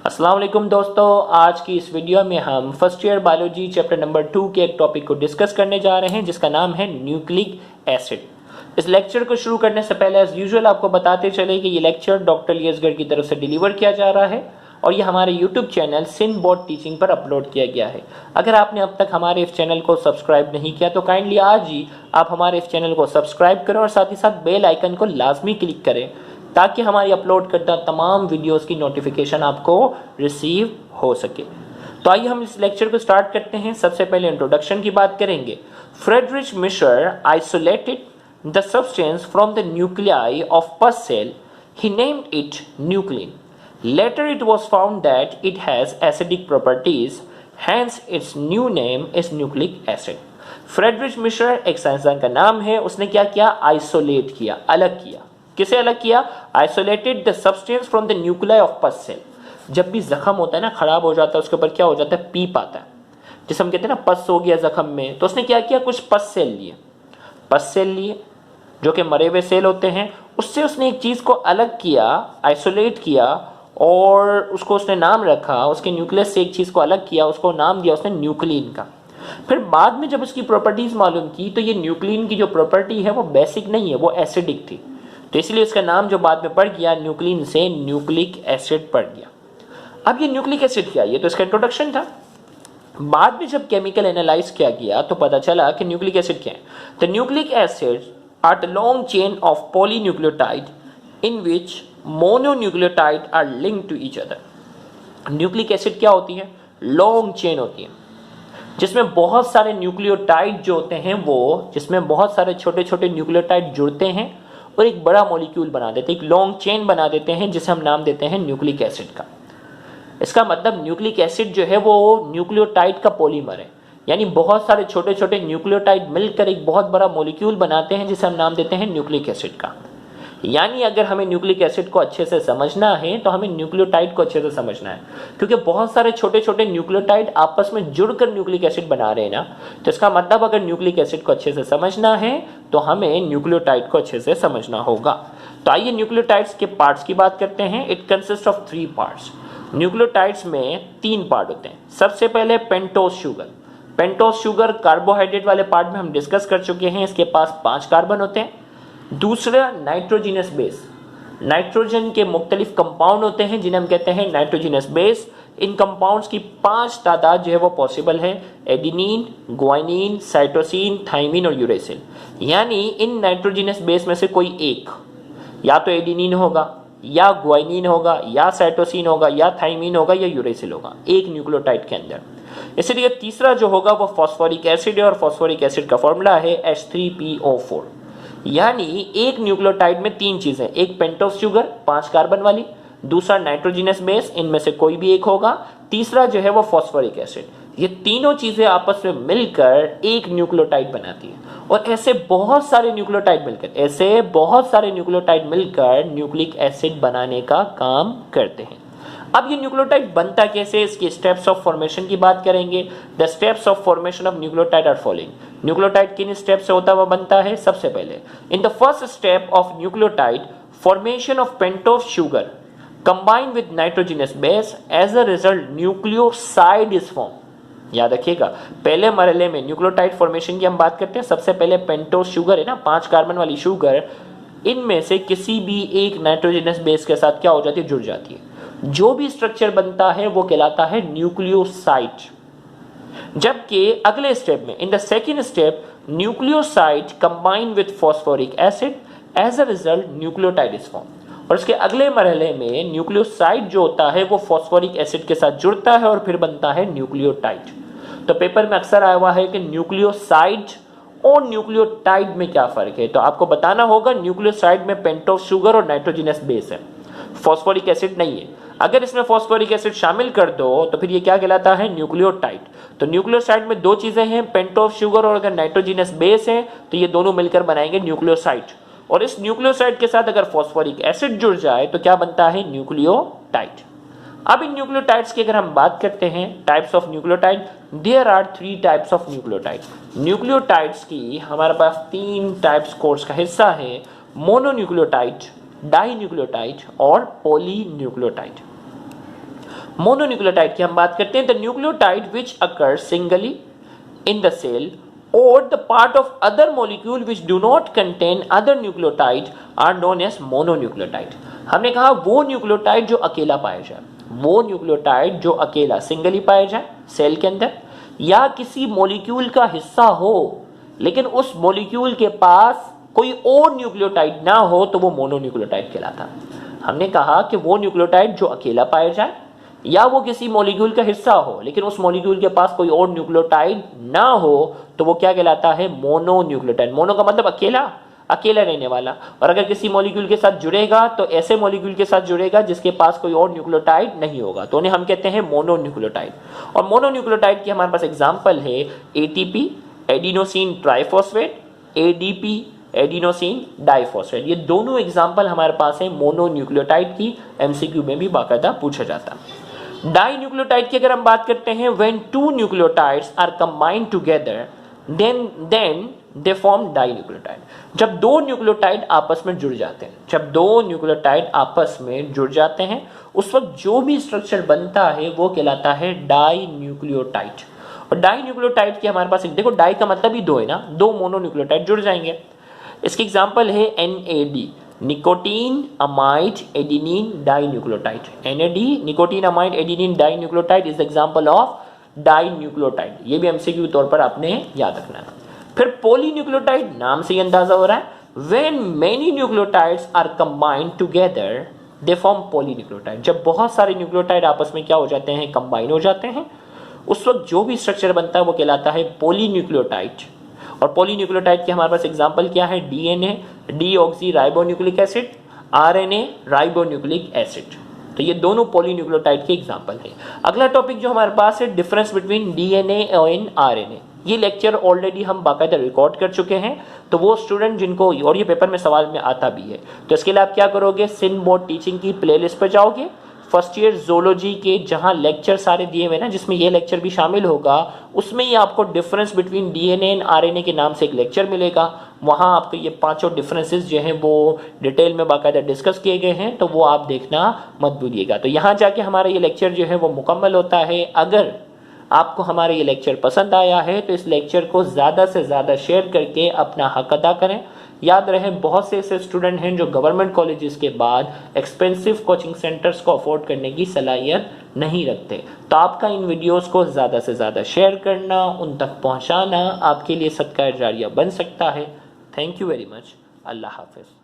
अस्सलाम वालेकुम दोस्तों, आज की इस वीडियो में हम first year biology chapter number 2 के एक टॉपिक को डिस्कस करने जा रहे हैं जिसका नाम है न्यूक्लिक एसिड। इस लेक्चर को शुरू करने से पहले एज यूजुअल आपको बताते चले कि ये लेक्चर डॉक्टर लियसगर की तरफ से डिलीवर किया जा रहा है और ये हमारे YouTube channel Sindh board teaching पर अपलोड किया गया है। अगर आपने अब तक हमारे इस चैनल को सब्सक्राइब नहीं किया तो काइंडली आज ही आप हमारे इस चैनल को सब्सक्राइब करें और साथ ही साथ बेल आइकन को लाजमी क्लिक करें ताकि हमारी अपलोड करता तमाम वीडियोस की नोटिफिकेशन आपको रिसीव हो सके। तो आइए हम इस लेक्चर को स्टार्ट करते हैं। सबसे पहले इंट्रोडक्शन की बात करेंगे। Friedrich Miescher isolated the substance from the nuclei of pus cell. He named it nuclein. Later it was found that it has acidic properties, hence its new name is nucleic acid. Friedrich Miescher एक साइंसदान का नाम है। उसने क्या किया? Isolate किया, अलग किया। किसे अलग किया? Isolated the substance from the nuclei of pus cell. जब भी जख्म होता है ना, खराब हो जाता है, उसके ऊपर क्या हो जाता है? पीप आता है, जिसे हम कहते हैं ना पस हो गया जख्म में। तो उसने क्या किया? कुछ पस सेल लिए, पस सेल लिए जो कि मरे हुए सेल होते हैं। उससे उसने एक चीज को अलग किया, आइसोलेट किया और उसको उसने नाम रखा। उसके न्यूक्लियस से एक चीज को अलग किया, उसको नाम दिया उसने न्यूक्लिन का। फिर बाद में जब उसकी प्रॉपर्टीज मालूम की तो ये न्यूक्लिन की जो प्रॉपर्टी है वो बेसिक नहीं है, वो एसिडिक थी। तो इसलिए उसका नाम जो बाद में पड़ गया न्यूक्लिन से न्यूक्लिक एसिड पड़ गया। अब ये न्यूक्लिक एसिड क्या है? ये तो इसका इंट्रोडक्शन था। बाद में जब केमिकल एनालाइज किया गया तो पता चला कि न्यूक्लिक एसिड क्या है। The nucleic acid are the long chain of polynucleotide in which mononucleotide are linked to each other. Nucleic acid क्या होती है? लॉन्ग चेन होती है जिसमें बहुत सारे न्यूक्लियोटाइड जो होते हैं वो, जिसमें बहुत सारे छोटे छोटे न्यूक्लियोटाइड जुड़ते हैं और एक बड़ा मॉलिक्यूल बना देते हैं, एक लॉन्ग चेन बना देते हैं जिसे हम नाम देते हैं न्यूक्लिक एसिड का। इसका मतलब न्यूक्लिक एसिड जो है वो न्यूक्लियोटाइड का पॉलीमर है, यानी बहुत सारे छोटे छोटे न्यूक्लियोटाइड मिलकर एक बहुत बड़ा मॉलिक्यूल बनाते हैं जिसे हम नाम देते हैं न्यूक्लिक एसिड का। यानी अगर हमें न्यूक्लिक एसिड को अच्छे से समझना है तो हमें न्यूक्लियोटाइड को अच्छे से समझना है, क्योंकि बहुत सारे छोटे छोटे न्यूक्लियोटाइड आपस में जुड़कर न्यूक्लिक एसिड बना रहे हैं ना। तो इसका मतलब अगर न्यूक्लिक एसिड को अच्छे से समझना है तो हमें न्यूक्लियोटाइड को अच्छे से समझना होगा। तो आइए न्यूक्लियोटाइड्स के पार्ट्स की बात करते हैं। It consist of 3 parts. Nucleotides में 3 पार्ट होते हैं। सबसे पहले pentose sugar. Pentose sugar carbohydrate वाले पार्ट में हम डिस्कस कर चुके हैं। इसके पास 5 कार्बन होते हैं। दूसरा नाइट्रोजिनस बेस। नाइट्रोजन के मुख्तलिफ कंपाउंड होते हैं जिन्हें हम कहते हैं नाइट्रोजिनस बेस। इन कंपाउंड्स की 5 तादाद जो है वो पॉसिबल है: एडिनिन, ग्वाइनिन, साइटोसिन, थाइमिन और यूरेसिल। यानी इन नाइट्रोजिनस बेस में से कोई एक, या तो एडिनिन होगा, या ग्वाइनिन होगा, या साइटोसिन होगा, या थाइमिन होगा, या यूरेसिल होगा एक न्यूक्लियोटाइड के अंदर। इसलिए तीसरा जो होगा वो फॉस्फोरिक एसिड है और फॉस्फोरिक एसिड का फॉर्मूला है H3PO4। यानी एक न्यूक्लियोटाइड में 3 चीजें, एक पेंटोज शुगर 5 कार्बन वाली, दूसरा नाइट्रोजिनस बेस, इनमें से कोई भी एक होगा, तीसरा जो है वो फॉस्फोरिक एसिड। ये तीनों चीजें आपस में मिलकर एक न्यूक्लियोटाइड बनाती है और ऐसे बहुत सारे न्यूक्लियोटाइड मिलकर न्यूक्लिक एसिड बनाने का काम करते हैं। अब ये न्यूक्लियोटाइड बनता कैसे, इसकी स्टेप्स ऑफ फॉर्मेशन की बात करेंगे। The steps of formation of nucleotide are following. Nucleotide किन स्टेप से होता हुआ बनता है? सबसे पहले in the first step of nucleotide formation of pentose sugar combined with nitrogenous base, as a result nucleoside is form. याद रखिएगा, पहले मरहले में न्यूक्लियोटाइड फॉर्मेशन की हम बात करते हैं। सबसे पहले पेंटोज शुगर है ना, 5 कार्बन वाली शुगर, इनमें से किसी भी एक नाइट्रोजिनस बेस के साथ क्या हो जाती है? जुड़ जाती है। जो भी स्ट्रक्चर बनता है वो कहलाता है न्यूक्लियोसाइड। जबकि अगले स्टेप में in the second step nucleoside combine with phosphoric acid, as a result nucleotide is form. और उसके अगले मरहले में न्यूक्लियोसाइड जो होता है वो फॉस्फोरिक एसिड के साथ जुड़ता है और फिर बनता है न्यूक्लियोटाइड। तो पेपर में अक्सर आया हुआ है कि न्यूक्लियोसाइड और न्यूक्लियोटाइड में क्या फर्क है, तो आपको बताना होगा न्यूक्लियोसाइड में पेंटोज शुगर और नाइट्रोजिनस बेस है, फॉस्फोरिक एसिड नहीं है। अगर इसमें फॉस्फोरिक एसिड शामिल कर दो तो फिर ये क्या कहलाता है? न्यूक्लियोटाइड। तो न्यूक्लियोसाइड में 2 चीजें हैं, पेंटोज शुगर और अगर नाइट्रोजिनस बेस है तो ये दोनों मिलकर बनाएंगे न्यूक्लियोसाइड। और इस न्यूक्लियोसाइड के साथ अगर फॉस्फोरिक एसिड जुड़ जाए तो क्या बनता है? न्यूक्लियोटाइड। अब इन न्यूक्लियोटाइड्स की अगर हम बात करते हैं, types of nucleotide, there are 3 types of nucleotide. Nucleotides की हमारे पास 3 टाइप्स कोर्स का हिस्सा है: मोनोन्यूक्लियोटाइड, डाइन्यूक्लियोटाइड और पॉलीन्यूक्लियोटाइड। मोनोन्यूक्लियोटाइड की हम बात करते हैं, the nucleotide which occur singly in the cell और the part of other molecule which do not contain other nucleotide are known as mononucleotide. हमने कहा वो न्यूक्लियोटाइड जो अकेला पाया जाए, वो न्यूक्लियोटाइड जो अकेला सिंगली पाया जाए सेल के अंदर, या किसी मॉलिक्यूल का हिस्सा हो लेकिन उस मॉलिक्यूल के पास कोई और न्यूक्लियोटाइड ना हो, तो वो मोनोन्यूक्लियोटाइड कहलाता। हमने कहा कि वो न्यूक्लियोटाइड जो अकेला पाया जाए या वो किसी मॉलिक्यूल का हिस्सा हो लेकिन उस मॉलिक्यूल के पास कोई और न्यूक्लियोटाइड ना हो, तो वो क्या कहलाता है? मोनोन्यूक्लियोटाइड। मोनो का मतलब अकेला, अकेला रहने वाला। और अगर किसी मॉलिक्यूल के साथ जुड़ेगा तो ऐसे मॉलिक्यूल के साथ जुड़ेगा जिसके पास कोई और न्यूक्लियोटाइड नहीं होगा, तो उन्हें हम कहते हैं मोनोन्यूक्लियोटाइड। और मोनोन्यूक्लियोटाइड की हमारे पास एग्जांपल है ATP adenosine triphosphate, ADP adenosine diphosphate. ये दोनों एग्जांपल हमारे पास है मोनोन्यूक्लियोटाइड की, एमसीक्यू में भी बाकायदा पूछा जाता है। डाइन्यूक्लियोटाइड की अगर हम बात करते हैं, when two nucleotides are combined together then they form dinucleotide. जब दो न्यूक्लियोटाइड आपस में जुड़ जाते हैं, जब दो न्यूक्लियोटाइड आपस में जुड़ जाते हैं उस वक्त जो भी स्ट्रक्चर बनता है वो कहलाता है डाइन्यूक्लियोटाइड। और डाइन्यूक्लियोटाइड की हमारे पास देखो, डाई का मतलब ही दो है ना, दो मोनोन्यूक्लियोटाइड जुड़ जाएंगे। इसकी एग्जांपल है NAD, nicotine amide adenine dinucleotide. NAD nicotine amide adenine dinucleotide is example of dinucleotide. ये भी एमसीक्यू के तौर पर आपने याद रखना है। फिर पॉलीन्यूक्लियोटाइड, नाम से ही अंदाजा हो रहा है, when many nucleotides are combined together they form polynucleotide. जब बहुत सारे न्यूक्लियोटाइड आपस में क्या हो जाते हैं? कंबाइन हो जाते हैं, उस वक्त जो भी स्ट्रक्चर बनता है वो कहलाता है पॉलीन्यूक्लियोटाइड। और पॉलीन्यूक्लियोटाइड की हमारे पास एग्जांपल क्या है? DNA deoxy ribonucleic acid, RNA ribonucleic acid. तो ये दोनों पॉलीन्यूक्लियोटाइड के एग्जांपल है। अगला टॉपिक जो हमारे पास है, difference between DNA and RNA। ये लेक्चर ऑलरेडी हम बाकायदा रिकॉर्ड कर चुके हैं, तो वो स्टूडेंट जिनको, और ये पेपर में सवाल में आता भी है, तो इसके लिए आप क्या करोगे? सिंध बोर्ड टीचिंग की प्लेलिस्ट पर जाओगे, फर्स्ट ईयर जोलॉजी के जहां लेक्चर सारे दिए हुए ना, जिसमें ये लेक्चर भी शामिल होगा, उसमें ही आपको difference between DNA and RNA के नाम से एक लेक्चर मिलेगा। वहां आपको ये पांचों डिफरेंसेस जो हैं वो डिटेल में बाकायदा डिस्कस किए गए हैं, तो वो आप देखना मत भूलिएगा। तो यहाँ जाके हमारा ये लेक्चर जो है वो मुकम्मल होता है। अगर आपको हमारा ये लेक्चर पसंद आया है तो इस लेक्चर को ज़्यादा से ज़्यादा शेयर करके अपना हक अदा करें। याद रहे, बहुत से ऐसे स्टूडेंट हैं जो गवर्नमेंट कॉलेजेस के बाद एक्सपेंसिव कोचिंग सेंटर्स को अफोर्ड करने की सलाहियत नहीं रखते, तो आपका इन वीडियोस को ज़्यादा से ज़्यादा शेयर करना, उन तक पहुंचाना आपके लिए सदका जारिया बन सकता है। Thank you very much. अल्लाह हाफिज़।